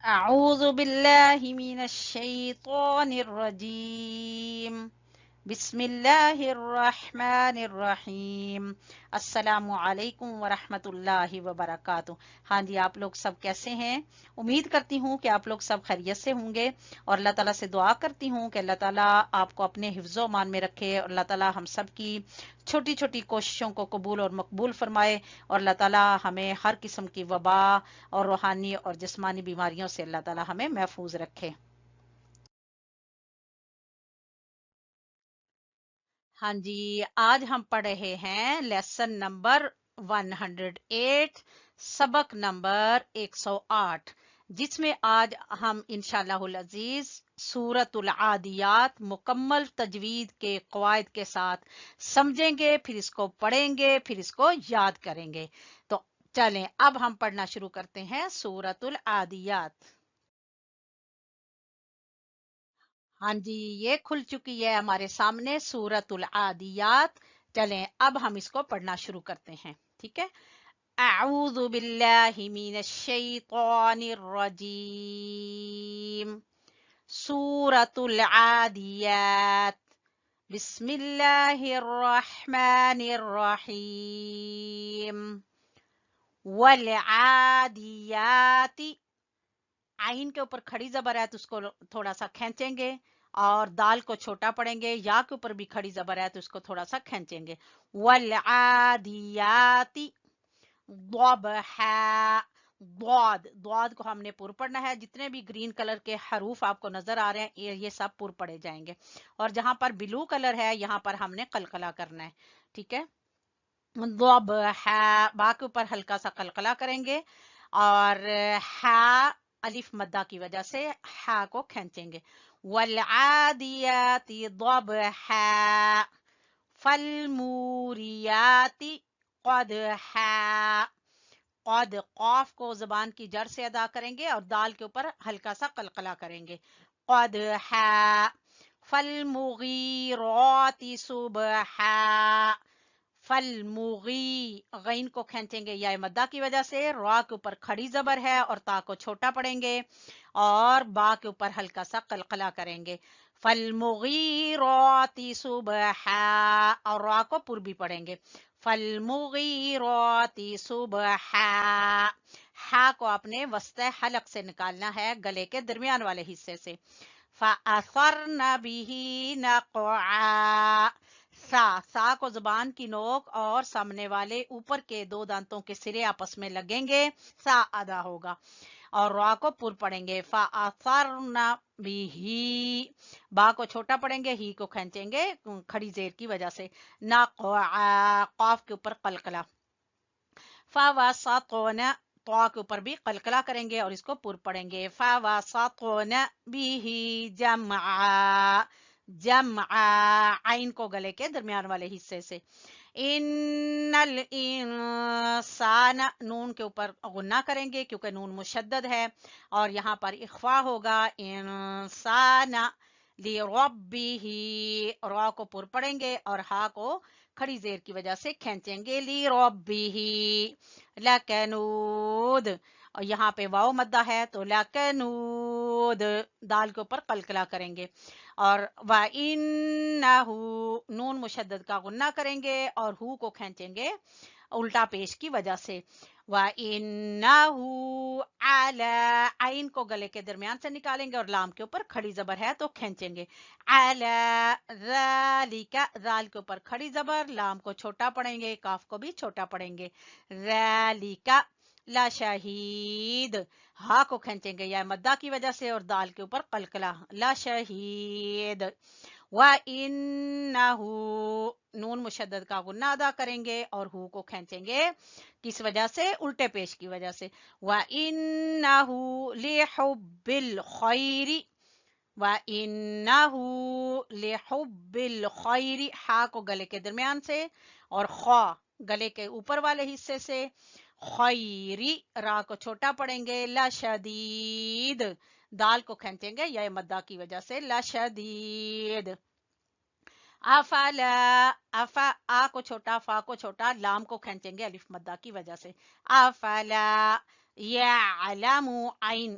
أعوذ بالله من الشيطان الرجيم بسم اللہ الرحمن الرحیم السلام علیکم ورحمۃ وبرکاتہ۔ ہاں جی، آپ لوگ سب کیسے ہیں؟ امید کرتی ہوں کہ آپ لوگ سب خیریت سے ہوں گے، اور اللہ تعالیٰ سے دعا کرتی ہوں کہ اللہ تعالیٰ آپ کو اپنے حفظ و امان میں رکھے، اور اللہ تعالیٰ ہم سب کی چھوٹی چھوٹی کوششوں کو قبول اور مقبول فرمائے، اور اللہ تعالیٰ ہمیں ہر قسم کی وبا اور روحانی اور جسمانی بیماریوں سے اللہ تعالیٰ ہمیں محفوظ رکھے۔ ہاں جی، آج ہم پڑھ رہے ہیں لیسن نمبر 108، سبق نمبر 108، جس میں آج ہم انشاءاللہ العزیز سورۃ العادیات مکمل تجوید کے قواعد کے ساتھ سمجھیں گے، پھر اس کو پڑھیں گے، پھر اس کو یاد کریں گے۔ تو چلیں اب ہم پڑھنا شروع کرتے ہیں سورۃ العادیات۔ ہاں جی، یہ کھل چکی ہے ہمارے سامنے سورۃ العادیات۔ چلیں اب ہم اس کو پڑھنا شروع کرتے ہیں، ٹھیک ہے۔ اعوذ باللہ من الشیطان الرجیم، سورۃ العادیات، بسم اللہ الرحمن الرحیم۔ والعادیات، عین کے اوپر کھڑی زبر ہے تو اس کو تھوڑا سا کھینچیں گے، اور دال کو چھوٹا پڑیں گے، یا کے اوپر بھی کھڑی زبر ہے تو اس کو تھوڑا سا کھینچیں گے۔ والعادیات ضبحا، ضاد کو ہم نے پر پڑھنا ہے۔ جتنے بھی گرین کلر کے حروف آپ کو نظر آ رہے ہیں یہ سب پر پڑے جائیں گے، اور جہاں پر بلو کلر ہے یہاں پر ہم نے قلقلہ کرنا ہے، ٹھیک ہے۔ ضبحا، با کے اوپر ہلکا سا قلقلہ کریں گے، اور ہا الف مدہ کی وجہ سے ہا کو کھینچیں گے۔ والعادیات ضبحا، فالموریات قدحا، قد قاف کو زبان کی جڑ سے ادا کریں گے اور دال کے اوپر ہلکا سا قلقلہ کریں گے۔ قدحا، فالمغیرات صبحا، فالمغی، غین کو کھینچیں گے یا مدہ کی وجہ سے، را کے اوپر کھڑی زبر ہے اور تا کو چھوٹا پڑیں گے، اور با کے اوپر ہلکا سا قلقلہ کریں گے۔ فالمغیرات صبحا، اور را کو پر بھی پڑیں گے۔ فالمغیرات صبحا، ہا کو آپ نے وسط حلق سے نکالنا ہے، گلے کے درمیان والے حصے سے۔ فَأَثَرْنَ بِهِ نَقْعًا، سا کو زبان کی نوک اور سامنے والے اوپر کے دو دانتوں کے سرے آپس میں لگیں گے، سا ادا ہوگا، اور را کو پر پڑیں گے۔ فَأَثَرْنَ بِهِ، با کو چھوٹا پڑیں گے، ہی کو کھینچیں گے کھڑی زیر کی وجہ سے۔ نَقْعًا، قاف کے اوپر قلقلہ۔ فَوَسَطْنَ، طا کے اوپر بھی قلقلہ کریں گے اور اس کو پر پڑیں گے۔ فَوَسَطْنَ بِهِ جَمْعًا، جمعا، عین کو گلے کے درمیان والے حصے سے۔ ان الانسان، نون کے اوپر غنہ کریں گے کیونکہ نون مشدد ہے، اور یہاں پر اخفا ہوگا۔ انسان، لربہ، را کو پر پڑیں گے اور ہا کو کھڑی زیر کی وجہ سے کھینچیں گے۔ لربہ، لکنود، اور یہاں پہ واو مدہ ہے تو لکنود، دال کے اوپر قلقلہ کریں گے، اور وَإِنَّهُ، نون مشدد کا غنہ کریں گے اور ہو کو کھینچیں گے الٹا پیش کی وجہ سے۔ وَإِنَّهُ عَلَى، عین کو گلے کے درمیان سے نکالیں گے اور لام کے اوپر کھڑی زبر ہے تو کھینچیں گے۔ عَلَى ذَلِكَ، ذال کے اوپر کھڑی زبر، لام کو چھوٹا پڑیں گے، کاف کو بھی چھوٹا پڑیں گے۔ ذَلِكَ لَشَهِيدٌ، ہا کو کھینچیں گے یا مدہ کی وجہ سے اور دال کے اوپر قلقلہ، لَشَهِيدٌ۔ وَإِنَّهُ، نون مشدد کا غنہ ادا کریں گے اور ہو کو کھینچیں گے کس وجہ سے؟ الٹے پیش کی وجہ سے۔ وَإِنَّهُ لِحُبِّ الْخَيْرِ، وَإِنَّهُ لِحُبِّ الْخَيْرِ، ہا کو گلے کے درمیان سے اور خا گلے کے اوپر والے حصے سے، خیری، را کو چھوٹا پڑیں گے، لشدید، دال کو کھینچیں گے یا مدہ کی وجہ سے، لشدید۔ افلا، افا، آ کو چھوٹا، فا کو چھوٹا، لام کو کھینچیں گے الف مدہ کی وجہ سے۔ افلا یعلم، عین